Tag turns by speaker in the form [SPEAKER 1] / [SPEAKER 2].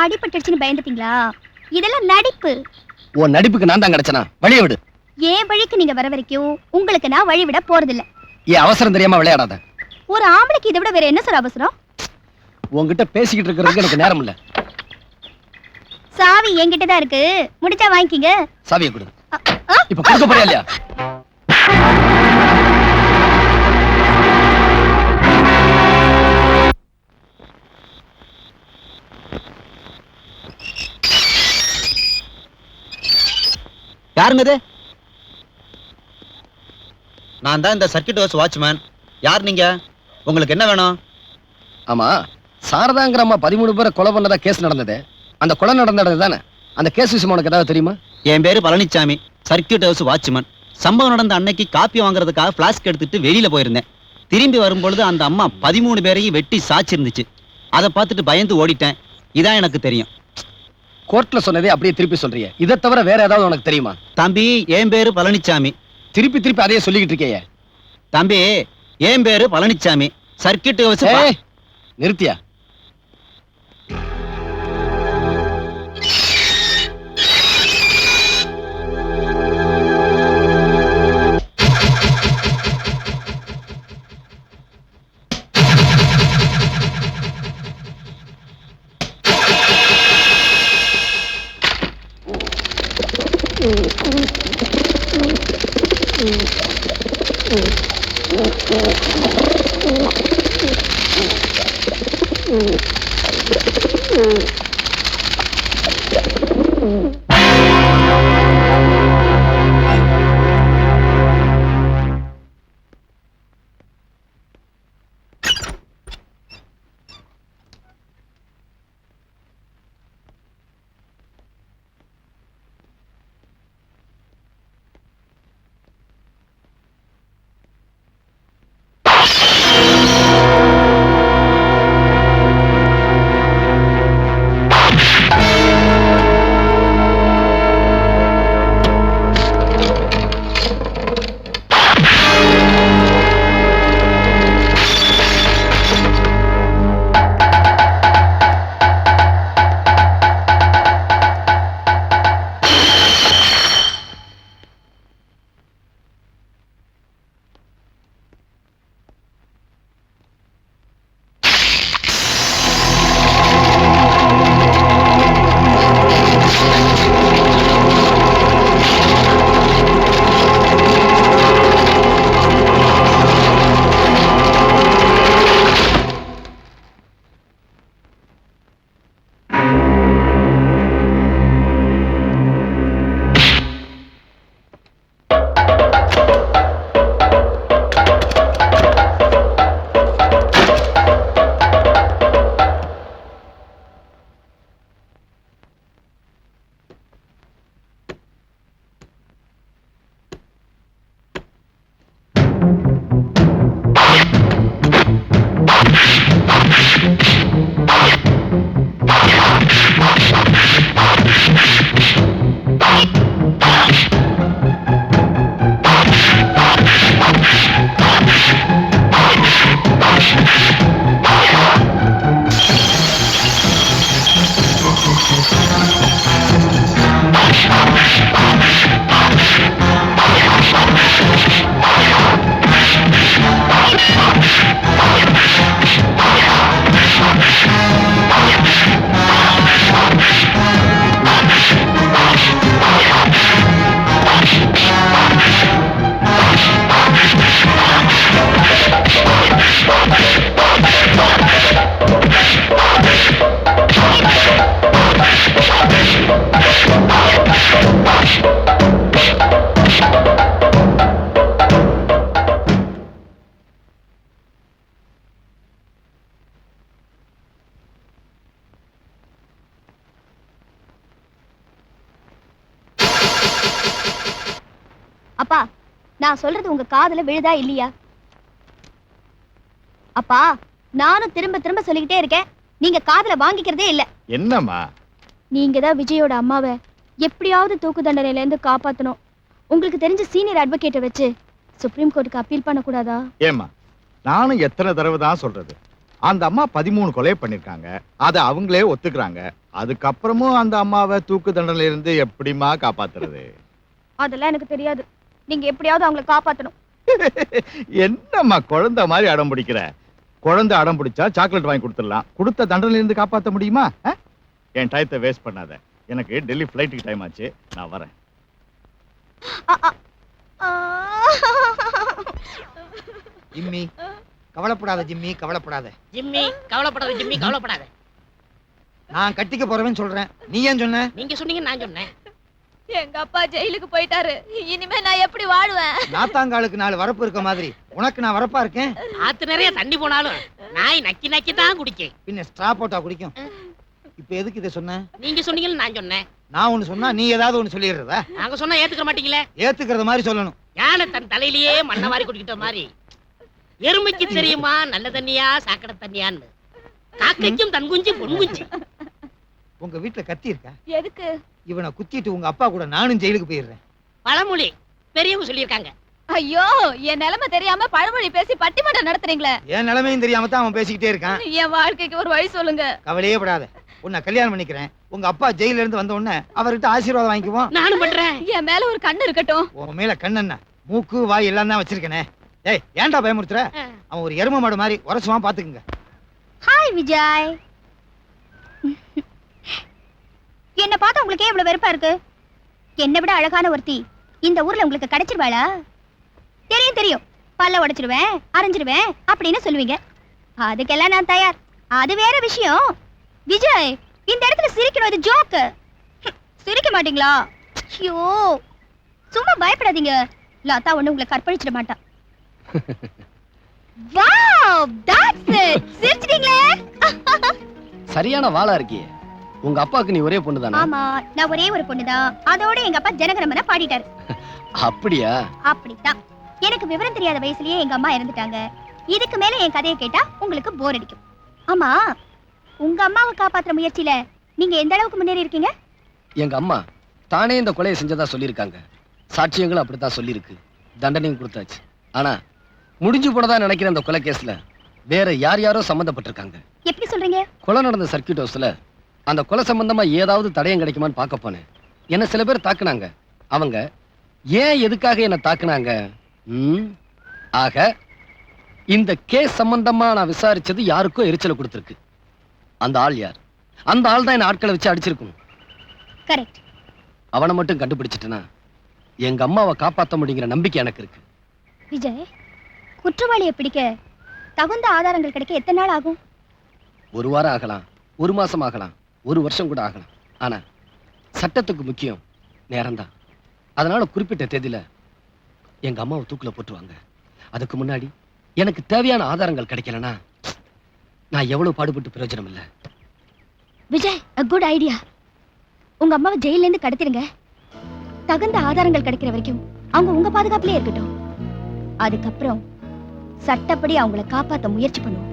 [SPEAKER 1] அடிபட்டுச்சுன்னு பயந்துட்டீங்களா? இதெல்லாம் நடிப்பு.
[SPEAKER 2] உன் நடிப்புக்கு நான் தான் கிடைச்சனா? வழிய விடு.
[SPEAKER 1] ஏன் வழிக்கு நீங்க வர வரைக்கும் உங்களுக்கு நான் வழி விட போறதில்ல.
[SPEAKER 2] ஏன் அவசரம் தெரியாம விளையாடாத.
[SPEAKER 1] ஒரு ஆம்பளைக்கு இதை விட வேற என்ன சார் அவசரம்?
[SPEAKER 2] உன்கிட்ட பேசிக்கிட்டு இருக்கிறதுக்கு எனக்கு நேரம் இல்ல.
[SPEAKER 1] சாவி என்கிட்ட தான் இருக்கு, முடிச்சா வாங்கிக்கிங்க.
[SPEAKER 2] சாவியை கொடு. இப்ப கொடுக்க போறியா இல்லையா?
[SPEAKER 3] யாருங்க இது? நான் தான் இந்த சர்க்கிட் ஹவுஸ் வாட்ச்மேன். யார் நீங்க? உங்களுக்கு என்ன வேணும்?
[SPEAKER 2] ஆமா, சாரதாங்கிற அம்மா 13 பேரை கொலை பண்ணதா கேஸ் நடந்தது. அந்த கொலை நடந்த இடம் தானே? அந்த கேஸ் விஷயம் உனக்கு ஏதாவது தெரியுமா?
[SPEAKER 3] என் பேரு பழனிச்சாமி, சர்க்கிட் ஹவுஸ் வாட்ச்மேன். சம்பவம் நடந்த அன்னைக்கு காப்பி வாங்குறதுக்காக பிளாஸ்க் எடுத்துட்டு வெளியில போயிருந்தேன். திரும்பி வரும்பொழுது அந்த அம்மா 13 பேரையும் வெட்டி சாச்சி இருந்துச்சு. அதை பார்த்துட்டு பயந்து ஓடிட்டேன். இதான் எனக்கு தெரியும்.
[SPEAKER 2] கோர்ட்ல சொன்னதே அப்படியே திருப்பி சொல்றிய. இதை தவிர வேற ஏதாவது உனக்கு தெரியுமா?
[SPEAKER 3] தம்பி, என் பேரு பழனிச்சாமி.
[SPEAKER 2] திருப்பி திருப்பி அதையே சொல்லிக்கிட்டு இருக்கே.
[SPEAKER 3] தம்பி, என் பேரு பழனிச்சாமி, சர்க்கிட் ஹவுஸ்.
[SPEAKER 2] நிறுத்தியா?
[SPEAKER 1] அப்பா, நான் சொல்றது உங்க காதுல விழுதா இல்லையா? அப்பா, நானும் திரும்ப திரும்ப சொல்லிக்கிட்டே இருக்கேன், நீங்க காதுல வாங்கிக்கிறதே இல்ல.
[SPEAKER 4] என்னம்மா?
[SPEAKER 1] நீங்க தான் விஜயோட அம்மாவை எப்படியாவது தூக்கு தண்டனையில இருந்து காப்பாத்தணும். உங்களுக்கு தெரிஞ்ச சீனியர் அட்வொகேட்டை வச்சு சுப்ரீம் கோர்ட்டுக்கு அப்பீல் பண்ண கூடாதா?
[SPEAKER 4] ஏமா, நானும் எத்தனை தடவை தான் சொல்றது, அந்த அம்மா 13 கொலை பண்ணிருக்காங்க. அதை அவங்களே ஒத்துக்கிறாங்க. அதுக்கப்புறமும் அந்த அம்மாவை தூக்கு தண்டனையில இருந்து எப்படிமா காப்பாத்துறது?
[SPEAKER 1] அதெல்லாம் எனக்கு தெரியாது. நீங்க எப்படியாவது அவங்கள காப்பாத்தணும்.
[SPEAKER 4] என்னம்மா குழந்தை மாதிரி அடம் பிடிக்கிற? குழந்தை அடம் பிடிச்சா சாக்லேட் வாங்கி கொடுத்துடலாம். கொடுத்த தண்டனையில இருந்து காப்பாத்த முடியுமா? என் டயத்தை வேஸ்ட் பண்ணாத. எனக்கு டெல்லி ஃபிளைட்டுக்கு டைம் ஆச்சு, நான் வரேன்.
[SPEAKER 5] ஜிம்மி கவலைப்படாத, ஜிம்மி கவலைப்படாத.
[SPEAKER 6] ஜிம்மி கவலைப்படாத, ஜிம்மி கவலைப்படாத.
[SPEAKER 5] நான் கட்டிக்க போறவன் சொல்றேன், நீ ஏன் சொன்ன?
[SPEAKER 6] நீங்க சொன்னீங்க, நான் சொன்னேன்.
[SPEAKER 1] எங்க அப்பா ஜெயிலுக்கு போயிட்டாரு. இனிமே நான் எப்படி வாழுவேன்?
[SPEAKER 5] நாத்தாங்காலுக்கு 4 வரப்பு இருக்க மாதிரி உனக்கு நான் வரப்பா இருக்கேன்.
[SPEAKER 6] ஆத்து நிறைய தண்ணி போனாலும் நாய் நக்கி நக்கி தான் குடிக்கேன்.
[SPEAKER 5] பின்ன ஸ்ட்ரா போட்டா குடிக்கும். இப்ப எதுக்கு இதை சொன்ன?
[SPEAKER 6] நீங்க சொன்னீங்கன்னு நான் சொன்னேன்.
[SPEAKER 5] நான் ஒண்ணு சொன்னா நீ ஏதாவது ஒண்ணு சொல்லிடுறதா?
[SPEAKER 6] நாங்க சொன்னா ஏத்துக்க மாட்டீங்களே.
[SPEAKER 5] ஏத்துக்கிறத மாதிரி சொல்லணும்.
[SPEAKER 6] யானை தன் தலையிலேயே மண்ணை வாரி குடிக்கிட்ட மாதிரி. எருமைக்கு தெரியுமா நல்ல தண்ணியா சாக்கடை தண்ணியான்னு? காக்கைக்கும் தன் குஞ்சு பொன் குஞ்சு.
[SPEAKER 5] உங்க வீட்டுல கத்தி இருக்கா?
[SPEAKER 1] எதுக்கு?
[SPEAKER 5] இவனை குத்திட்டு உங்க அப்பா கூட நானும் ஜெயிலுக்கு போயிடுறேன்.
[SPEAKER 6] பழமொழி பெரியவங்க சொல்லியிருக்காங்க.
[SPEAKER 1] ஐயோ, என் நிலைமை தெரியாம பழமொழி பேசி பட்டிமன்றம் நடத்துறீங்களே.
[SPEAKER 5] என் நிலைமையும் தெரியாம தான் அவன் பேசிக்கிட்டே இருக்கான்.
[SPEAKER 1] என் வாழ்க்கைக்கு ஒரு வழி சொல்லுங்க.
[SPEAKER 5] கவலையே படாத, உன்னை கல்யாணம் பண்ணிக்கிறேன். உங்க அப்பா ஜெயில இருந்து வந்த உடனே அவர்கிட்ட ஆசீர்வாதம் வாங்கிக்குவோம்.
[SPEAKER 6] நானும் பண்றேன்.
[SPEAKER 1] என் மேல ஒரு கண்ணு இருக்கட்டும்.
[SPEAKER 5] உன் மேல கண்ணென்ன, மூக்கு வாய் எல்லாம் தான் வச்சிருக்கனே. ஏய், ஏன்டா பயமுறுத்துற? அவன் ஒரு எரும மாடு மாதிரி உரசுவான், பாத்துக்குங்க.
[SPEAKER 1] ஹாய் விஜய். என்ன பார்த்தா உங்களுக்கு இவ்வளவு வெறுப்பா இருக்கு? என்னை விட அழகான ஒருத்தி இந்த ஊர்ல உங்களுக்கு கிடைச்சிருவாளா? தெரியும் தெரியும், பல்ல உடைச்சிருவேன், அரைஞ்சிருவேன் அப்படின்னு சொல்லுவீங்க. அதுக்கெல்லாம் நான் தயார். அது வேற விஷயம். விஜய், இந்த இடத்துல சிரிக்கணும், இது ஜோக்கு. சிரிக்க மாட்டீங்களா? ஐயோ, சும்மா பயப்படாதீங்க. லதா ஒண்ணு உங்களை கற்பழிச்சிட மாட்டா. Wow, that's it. சிரிச்சிட்டீங்களே.
[SPEAKER 2] சரியான வாளா இருக்கியே. உங்க அப்பாவுக்கு நீ ஒரே பொண்ணு தானே?
[SPEAKER 1] ஆமா, நான் ஒரே ஒரு பொண்ணுதான். அதோட எங்க அப்பா ஜனகணமன பாடிட்டாரு.
[SPEAKER 2] அப்படியா?
[SPEAKER 1] அப்படித்தான். எனக்கு விவரம் தெரியாத வயசுலயே எங்க அம்மா இறந்துட்டாங்க. இதுக்கு மேல என் கதையை கேட்டா உங்களுக்கு போர் அடிக்கும். ஆமா, உங்க அம்மாவை காப்பாத்துற முயற்சியில நீங்க எந்த அளவுக்கு முன்னேறி இருக்கீங்க?
[SPEAKER 2] எங்க அம்மா தானே இந்த கொலையை செஞ்சதா சொல்லியிருக்காங்க. சாட்சியங்களும் அப்படித்தான் சொல்லியிருக்கு. தண்டனையும் கொடுத்தாச்சு. ஆனா முடிஞ்சு போனதா நினைக்கிற அந்த கொலை கேஸ்ல வேற யார் யாரோ சம்பந்தப்பட்டிருக்காங்க.
[SPEAKER 1] எப்படி சொல்றீங்க?
[SPEAKER 2] கொலை நடந்த சர்க்கியூட் ஹவுஸ்ல அந்த கொலை சம்பந்தமா ஏதாவது தடயம் கிடைக்குமான்னு பார்க்க போனேன். என்ன சில பேர் தாக்குனாங்க. அவங்க ஏன் எதுக்காக என்ன தாக்குனாங்க? ஆக இந்த கேஸ் சம்பந்தமா நான் விசாரிச்சது யாருக்கோ எரிச்சலை கொடுத்திருக்கு. அந்த ஆள் யார்? அந்த ஆள் தான் என்ன ஆட்களை வச்சு அடிச்சிருக்கணும்.
[SPEAKER 1] கரெக்ட்.
[SPEAKER 2] அவனை மட்டும் கண்டுபிடிச்சிட்டேனா எங்க அம்மாவை காப்பாற்ற முடியுங்கிற நம்பிக்கை எனக்கு இருக்கு.
[SPEAKER 1] விஜய், குற்றவாளியை பிடிக்க தகுந்த ஆதாரங்கள் கிடைக்க எத்தனை நாள் ஆகும்?
[SPEAKER 2] 1 வாரம் ஆகலாம், 1 மாசம் ஆகலாம், 1 வருஷம் கூட ஆகலாம். ஆனா சட்டத்துக்கு முக்கியம் நேரம்தான். அதனால குறிப்பிட்ட தேதியில எங்க அம்மாவை தூக்குல போட்டுருவாங்க. அதுக்கு முன்னாடி எனக்கு தேவையான ஆதாரங்கள் கிடைக்கலனா நான் எவ்வளவு பாடுபட்டு பிரயோஜனம் இல்லை.
[SPEAKER 1] Vijay, a good idea. உங்க அம்மாவை ஜெயில இருந்து கடத்திடுங்க. தகுந்த ஆதாரங்கள் கிடைக்கிற வரைக்கும் அவங்க உங்க பாதுகாப்புலயே இருக்கட்டும். அதுக்கப்புறம் சட்டப்படி அவங்கள காப்பாத்த முயற்சி பண்ணுவோம்.